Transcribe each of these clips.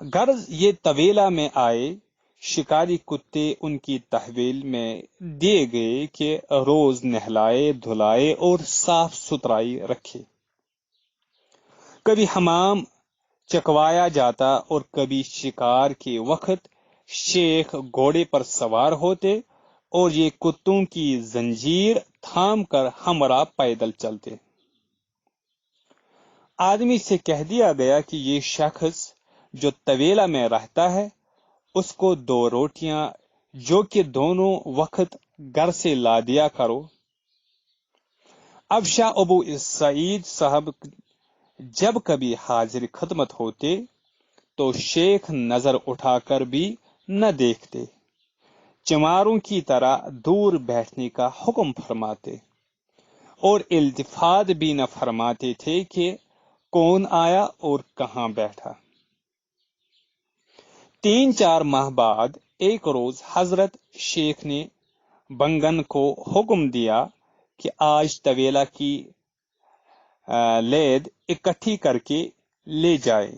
غرض یہ طویلہ میں آئے، شکاری کتے ان کی تحویل میں دیے گئے کہ روز نہلائے دھلائے اور صاف ستھرائی رکھے۔ کبھی حمام چکوایا جاتا اور کبھی شکار کے وقت شیخ گھوڑے پر سوار ہوتے اور یہ کتوں کی زنجیر تھام کر ہمراہ پیدل چلتے۔ آدمی سے کہہ دیا گیا کہ یہ شخص جو طویلہ میں رہتا ہے اس کو 2 روٹیاں جو کہ دونوں وقت گھر سے لا دیا کرو۔ اب شاہ ابو سعید صاحب جب کبھی حاضر خدمت ہوتے تو شیخ نظر اٹھا کر بھی نہ دیکھتے، چماروں کی طرح دور بیٹھنے کا حکم فرماتے اور التفات بھی نہ فرماتے تھے کہ کون آیا اور کہاں بیٹھا۔ 3-4 ماہ بعد ایک روز حضرت شیخ نے بنگن کو حکم دیا کہ آج طویلہ کی لید اکٹھی کر کے لے جائے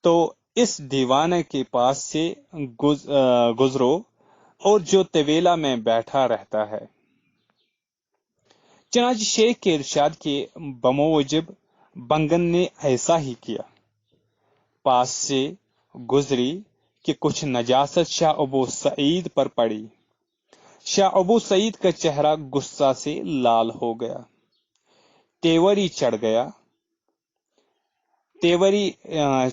تو اس دیوانے کے پاس سے گزرو اور جو طویلہ میں بیٹھا رہتا ہے۔ چنانچہ شیخ کے ارشاد کے بموجب بنگن نے ایسا ہی کیا۔ پاس سے گزری کہ کچھ نجاست شاہ ابو سعید پر پڑی۔ شاہ ابو سعید کا چہرہ غصہ سے لال ہو گیا، تیوری چڑھ گیا، تیوری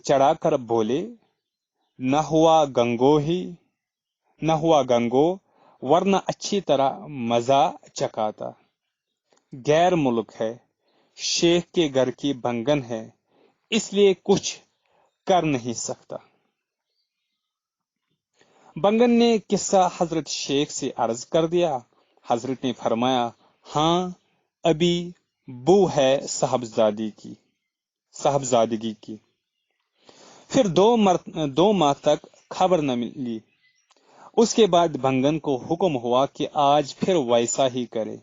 چڑھا کر بولے، نہ ہوا گنگو ورنہ اچھی طرح مزہ چکاتا۔ غیر ملک ہے، شیخ کے گھر کی بنگن ہے، اس لیے کچھ کر نہیں سکتا۔ بنگن نے قصہ حضرت شیخ سے عرض کر دیا۔ حضرت نے فرمایا، ہاں ابھی بو ہے صاحبزادگی کی۔ پھر 2 ماہ تک خبر نہ ملی۔ اس کے بعد بنگن کو حکم ہوا کہ آج پھر ویسا ہی کرے،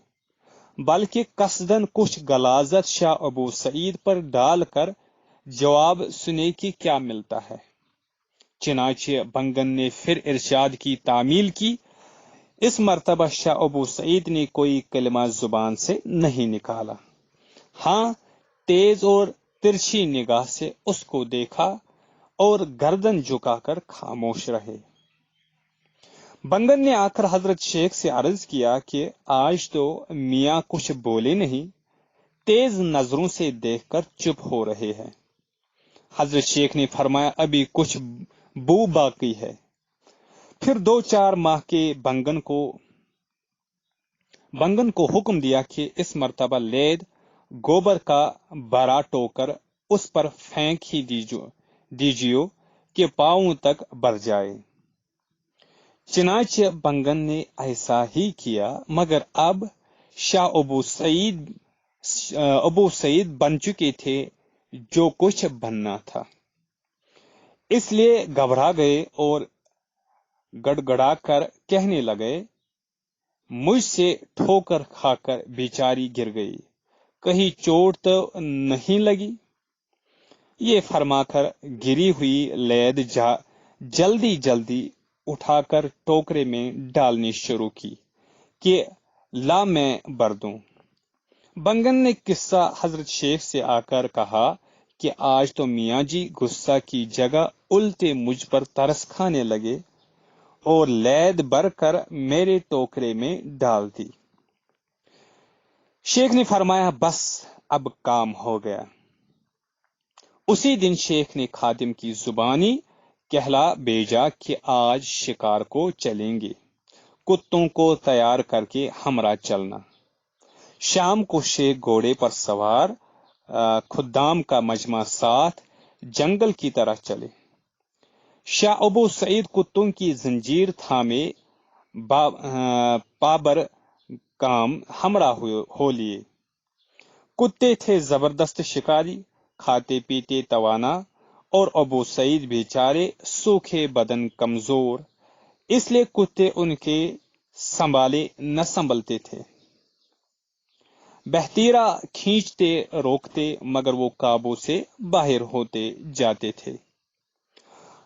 بلکہ قصدن کچھ غلاظت شاہ ابو سعید پر ڈال کر جواب سنے کہ کیا ملتا ہے۔ چنانچہ بنگن نے پھر ارشاد کی تعمیل کی۔ اس مرتبہ شاہ ابو سعید نے کوئی کلمہ زبان سے نہیں نکالا، ہاں تیز اور ترچھی نگاہ سے اس کو دیکھا اور گردن جھکا کر خاموش رہے۔ بنگن نے آ کر حضرت شیخ سے عرض کیا کہ آج تو میاں کچھ بولے نہیں، تیز نظروں سے دیکھ کر چپ ہو رہے ہیں۔ حضرت شیخ نے فرمایا، ابھی کچھ بو باقی ہے۔ پھر 2-4 ماہ کے بنگن کو حکم دیا کہ اس مرتبہ لید گوبر کا بڑا ٹوکر اس پر پھینک ہی دیجیو کہ پاؤں تک بھر جائے۔ چنانچہ بنگن نے ایسا ہی کیا، مگر اب شاہ ابو سعید بن چکے تھے جو کچھ بننا تھا، اس لیے گھبرا گئے اور گڑگڑا کر کہنے لگے، مجھ سے ٹھوکر کھا کر بیچاری گر گئی، کہیں چوٹ تو نہیں لگی؟ یہ فرما کر گری ہوئی لید جلدی جلدی اٹھا کر ٹوکرے میں ڈالنی شروع کی کہ لا میں بھر دوں۔ بنگن نے قصہ حضرت شیخ سے آ کر کہا کہ آج تو میاں جی غصہ کی جگہ الٹے مجھ پر ترس کھانے لگے اور لید بھر کر میرے ٹوکرے میں ڈال دی۔ شیخ نے فرمایا، بس اب کام ہو گیا۔ اسی دن شیخ نے خادم کی زبانی کہلا بھیجا کہ آج شکار کو چلیں گے، کتوں کو تیار کر کے ہمراہ چلنا۔ شام کو شیخ گھوڑے پر سوار، خدام کا مجمع ساتھ جنگل کی طرح چلے۔ شاہ ابو سعید کتوں کی زنجیر تھامے پابر کام ہمراہ ہو لیے۔ کتے تھے زبردست شکاری، کھاتے پیتے توانا، اور ابو سعید بیچارے سوکھے بدن کمزور، اس لیے کتے ان کے سنبھالے نہ سنبھلتے تھے۔ بہتیرا کھینچتے روکتے مگر وہ قابو سے باہر ہوتے جاتے تھے۔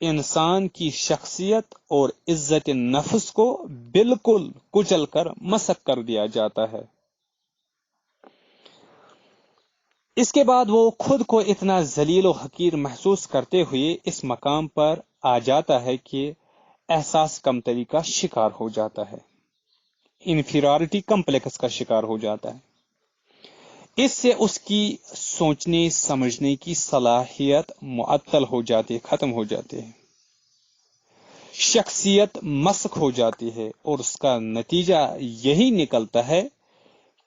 انسان کی شخصیت اور عزت نفس کو بالکل کچل کر مسخ کر دیا جاتا ہے۔ اس کے بعد وہ خود کو اتنا ذلیل و حقیر محسوس کرتے ہوئے اس مقام پر آ جاتا ہے کہ احساس کمتری کا شکار ہو جاتا ہے، انفیریورٹی کمپلیکس کا شکار ہو جاتا ہے۔ اس سے اس کی سوچنے سمجھنے کی صلاحیت معطل ہو جاتی ہے، ختم ہو جاتی ہے، شخصیت مسخ ہو جاتی ہے، اور اس کا نتیجہ یہی نکلتا ہے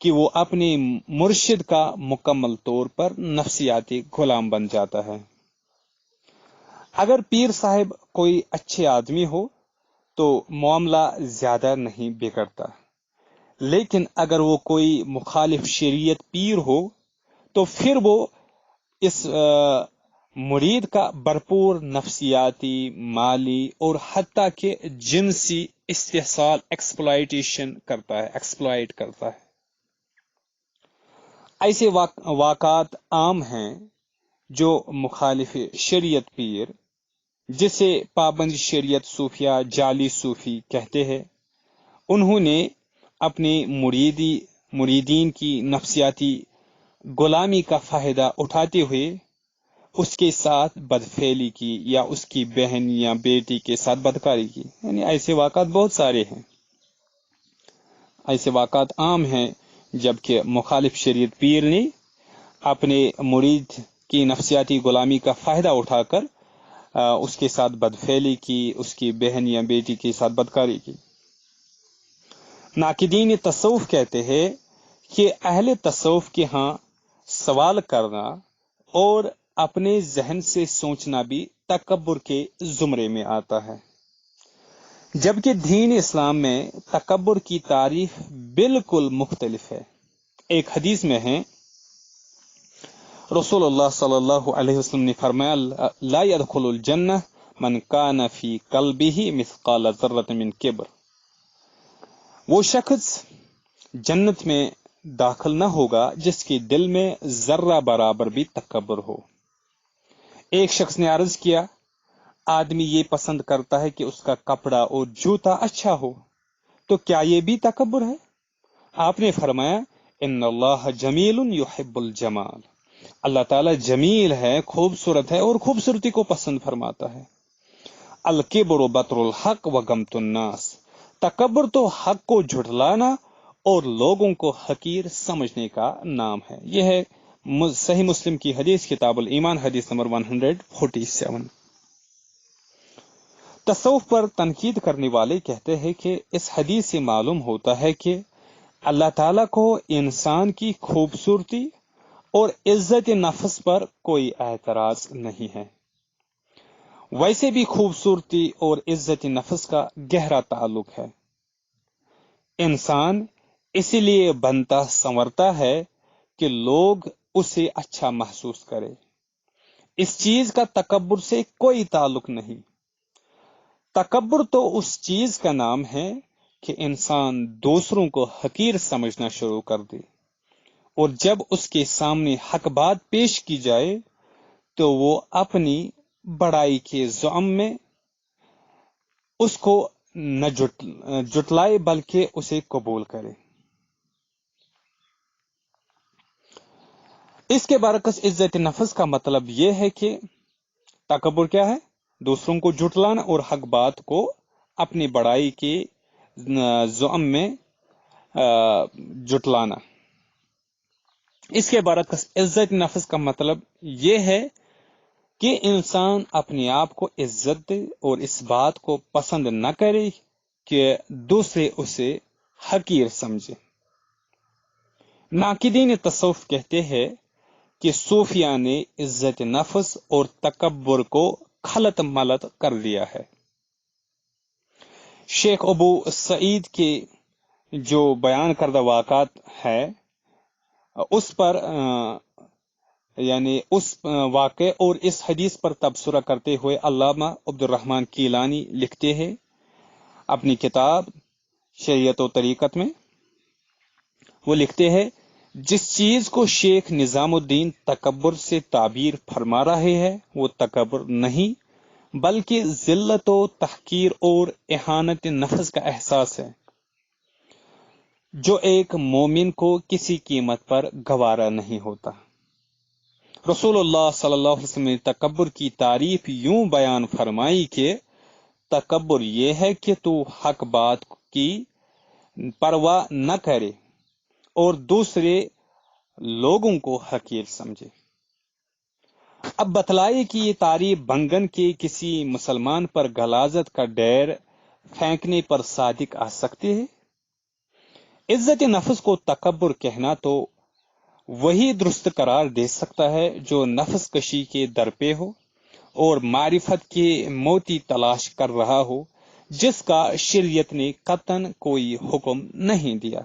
کہ وہ اپنے مرشد کا مکمل طور پر نفسیاتی غلام بن جاتا ہے۔ اگر پیر صاحب کوئی اچھے آدمی ہو تو معاملہ زیادہ نہیں بگڑتا، لیکن اگر وہ کوئی مخالف شریعت پیر ہو تو پھر وہ اس مرید کا بھرپور نفسیاتی، مالی اور حتیٰ کہ جنسی استحصال ایکسپلائٹیشن کرتا ہے، ایکسپلائٹ کرتا ہے۔ ایسے واقعات عام ہیں جو مخالف شریعت پیر، جسے پابند شریعت صوفیہ جعلی صوفی کہتے ہیں، انہوں نے اپنے مریدین کی نفسیاتی غلامی کا فائدہ اٹھاتے ہوئے اس کے ساتھ بدفعلی کی یا اس کی بہن یا بیٹی کے ساتھ بدکاری کی۔ یعنی ایسے واقعات بہت سارے ہیں، ایسے واقعات عام ہیں جبکہ مخالف شریعت پیر نے اپنے مرید کی نفسیاتی غلامی کا فائدہ اٹھا کر اس کے ساتھ بدفعلی کی، اس کی بہن یا بیٹی کے ساتھ بدکاری کی۔ ناقدین تصوف کہتے ہیں کہ اہل تصوف کے ہاں سوال کرنا اور اپنے ذہن سے سوچنا بھی تکبر کے زمرے میں آتا ہے، جبکہ دین اسلام میں تکبر کی تعریف بالکل مختلف ہے۔ ایک حدیث میں ہے، رسول اللہ صلی اللہ علیہ وسلم نے فرمایا، لا يدخل الجنہ من کان فی قلبہ مثقال ذرۃ من کبر۔ وہ شخص جنت میں داخل نہ ہوگا جس کے دل میں ذرہ برابر بھی تکبر ہو۔ ایک شخص نے عرض کیا، آدمی یہ پسند کرتا ہے کہ اس کا کپڑا اور جوتا اچھا ہو، تو کیا یہ بھی تکبر ہے؟ آپ نے فرمایا، ان اللہ جمیل یحب الجمال، اللہ تعالیٰ جمیل ہے، خوبصورت ہے اور خوبصورتی کو پسند فرماتا ہے۔ الکبر بطر الحق وغمط الناس، تکبر تو حق کو جھٹلانا اور لوگوں کو حقیر سمجھنے کا نام ہے۔ یہ ہے صحیح مسلم کی حدیث، کتاب الایمان، حدیث نمبر 147۔ تصوف پر تنقید کرنے والے کہتے ہیں کہ اس حدیث سے معلوم ہوتا ہے کہ اللہ تعالیٰ کو انسان کی خوبصورتی اور عزت نفس پر کوئی اعتراض نہیں ہے۔ ویسے بھی خوبصورتی اور عزت نفس کا گہرا تعلق ہے۔ انسان اسی لیے بنتا سنورتا ہے کہ لوگ اسے اچھا محسوس کرے۔ اس چیز کا تکبر سے کوئی تعلق نہیں۔ تکبر تو اس چیز کا نام ہے کہ انسان دوسروں کو حقیر سمجھنا شروع کر دے، اور جب اس کے سامنے حق بات پیش کی جائے تو وہ اپنی بڑائی کے زعم میں اس کو نہ جٹلائے بلکہ اسے قبول کرے۔ اس کے برعکس عزت نفس کا مطلب یہ ہے کہ تکبر کیا ہے؟ دوسروں کو جھٹلانا اور حق بات کو اپنی بڑائی کے زعم میں جٹلانا۔ اس کے برعکس عزت نفس کا مطلب یہ ہے کہ انسان اپنے آپ کو عزت دے اور اس بات کو پسند نہ کرے کہ دوسرے اسے حقیر سمجھے۔ ناقدین تصوف کہتے ہیں کہ صوفیہ نے عزت نفس اور تکبر کو خلط ملط کر دیا ہے۔ شیخ ابو سعید کے جو بیان کردہ واقعات ہے، اس پر یعنی اس واقعے اور اس حدیث پر تبصرہ کرتے ہوئے علامہ عبد الرحمن کیلانی لکھتے ہیں اپنی کتاب شریعت و طریقت میں، وہ لکھتے ہیں، جس چیز کو شیخ نظام الدین تکبر سے تعبیر فرما رہے ہیں وہ تکبر نہیں بلکہ ذلت و تحقیر اور اہانت نفس کا احساس ہے جو ایک مومن کو کسی قیمت پر گوارا نہیں ہوتا۔ رسول اللہ صلی اللہ علیہ وسلم نے تکبر کی تعریف یوں بیان فرمائی کہ تکبر یہ ہے کہ تو حق بات کی پرواہ نہ کرے اور دوسرے لوگوں کو حقیر سمجھے۔ اب بتلائے کہ یہ تعریف بھنگن کے کسی مسلمان پر غلاظت کا ڈیر پھینکنے پر صادق آ سکتی ہے۔ عزت نفس کو تکبر کہنا تو وہی درست قرار دے سکتا ہے جو نفس کشی کے در پہ ہو اور معرفت کے موتی تلاش کر رہا ہو جس کا شریعت نے قطعاً کوئی حکم نہیں دیا۔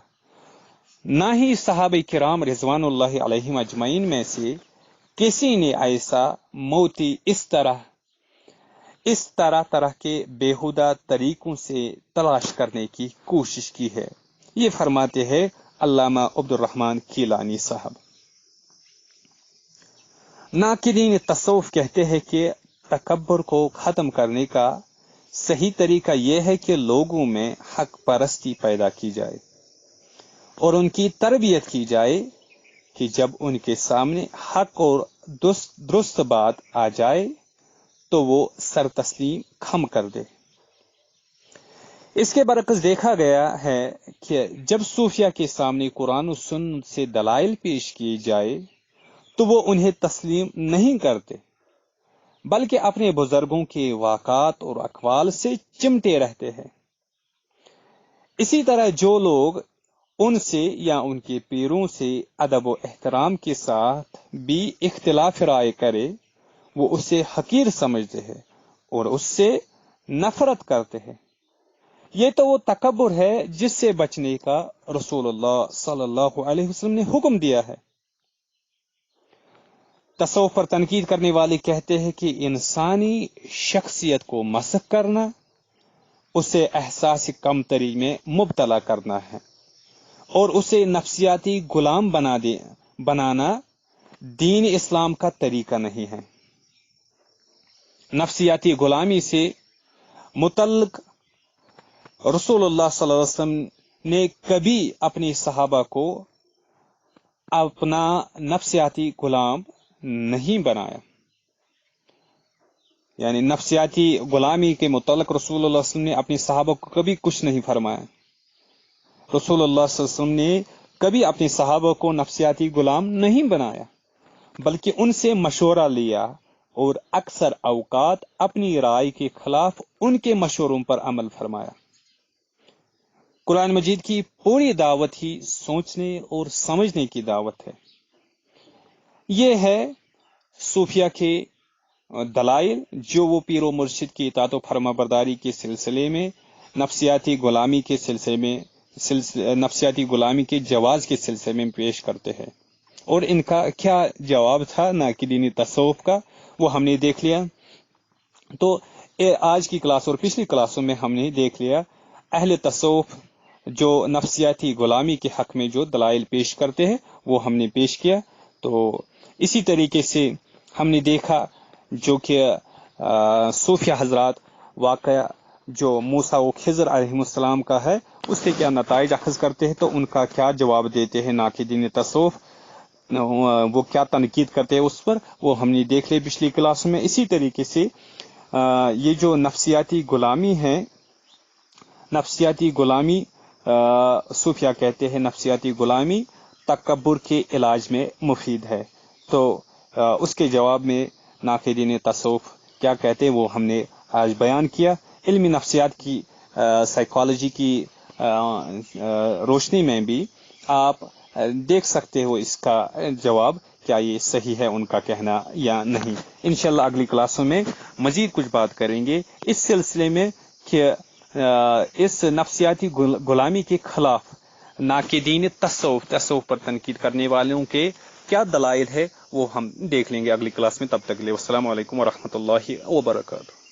نہ ہی صحابہ کرام رضوان اللہ علیہم اجمعین میں سے کسی نے ایسا موتی اس طرح کے بیہودہ طریقوں سے تلاش کرنے کی کوشش کی ہے۔ یہ فرماتے ہیں علامہ عبد الرحمن کیلانی صاحب۔ ناقدین تصوف کہتے ہیں کہ تکبر کو ختم کرنے کا صحیح طریقہ یہ ہے کہ لوگوں میں حق پرستی پیدا کی جائے اور ان کی تربیت کی جائے کہ جب ان کے سامنے حق اور درست بات آ جائے تو وہ سر تسلیم خم کر دے۔ اس کے برعکس دیکھا گیا ہے کہ جب صوفیہ کے سامنے قرآن و سنت سے دلائل پیش کیے جائے تو وہ انہیں تسلیم نہیں کرتے بلکہ اپنے بزرگوں کے واقعات اور اقوال سے چمٹے رہتے ہیں۔ اسی طرح جو لوگ ان سے یا ان کے پیروں سے ادب و احترام کے ساتھ بھی اختلاف رائے کرے وہ اسے حقیر سمجھتے ہیں اور اس سے نفرت کرتے ہیں۔ یہ تو وہ تکبر ہے جس سے بچنے کا رسول اللہ صلی اللہ علیہ وسلم نے حکم دیا ہے۔ تصوف پر تنقید کرنے والے کہتے ہیں کہ انسانی شخصیت کو مسخ کرنا اسے احساس کمتری میں مبتلا کرنا ہے اور اسے نفسیاتی غلام بنانا دین اسلام کا طریقہ نہیں ہے۔ نفسیاتی غلامی سے متعلق رسول اللہ صلی اللہ علیہ وسلم نے کبھی اپنی صحابہ کو اپنا نفسیاتی غلام نہیں بنایا، یعنی نفسیاتی غلامی کے متعلق رسول اللہ صلی اللہ علیہ وسلم نے اپنی صحابہ کو کبھی کچھ نہیں فرمایا۔ رسول اللہ صلی اللہ علیہ وسلم نے کبھی اپنے صحابہ کو نفسیاتی غلام نہیں بنایا بلکہ ان سے مشورہ لیا اور اکثر اوقات اپنی رائے کے خلاف ان کے مشوروں پر عمل فرمایا۔ قرآن مجید کی پوری دعوت ہی سوچنے اور سمجھنے کی دعوت ہے۔ یہ ہے صوفیہ کے دلائل جو وہ پیر و مرشد کی اطاعت و فرما برداری کے سلسلے میں نفسیاتی غلامی کے جواز کے سلسلے میں پیش کرتے ہیں، اور ان کا کیا جواب تھا ناقدین تصوف کا وہ ہم نے دیکھ لیا۔ تو آج کی کلاس اور پچھلی کلاسوں میں ہم نے دیکھ لیا اہل تصوف جو نفسیاتی غلامی کے حق میں جو دلائل پیش کرتے ہیں وہ ہم نے پیش کیا۔ تو اسی طریقے سے ہم نے دیکھا جو کہ صوفیہ حضرات واقعہ جو موسیٰ و خضر علیہ السلام کا ہے اس سے کیا نتائج اخذ کرتے ہیں، تو ان کا کیا جواب دیتے ہیں ناقدین تصوف، وہ کیا تنقید کرتے ہیں اس پر، وہ ہم نے دیکھ لے پچھلی کلاس میں۔ اسی طریقے سے یہ جو نفسیاتی غلامی ہے، نفسیاتی غلامی صوفیہ کہتے ہیں نفسیاتی غلامی تکبر کے علاج میں مفید ہے، تو اس کے جواب میں ناقدین تصوف کیا کہتے ہیں وہ ہم نے آج بیان کیا۔ علمی نفسیات کی سائیکالوجی کی روشنی میں بھی آپ دیکھ سکتے ہو اس کا جواب کیا یہ صحیح ہے ان کا کہنا یا نہیں۔ انشاءاللہ اگلی کلاسوں میں مزید کچھ بات کریں گے اس سلسلے میں کہ اس نفسیاتی غلامی کے خلاف ناقدین تصوف پر تنقید کرنے والوں کے کیا دلائل ہے وہ ہم دیکھ لیں گے اگلی کلاس میں۔ تب تک کے لیے السلام علیکم ورحمۃ اللہ وبرکاتہ۔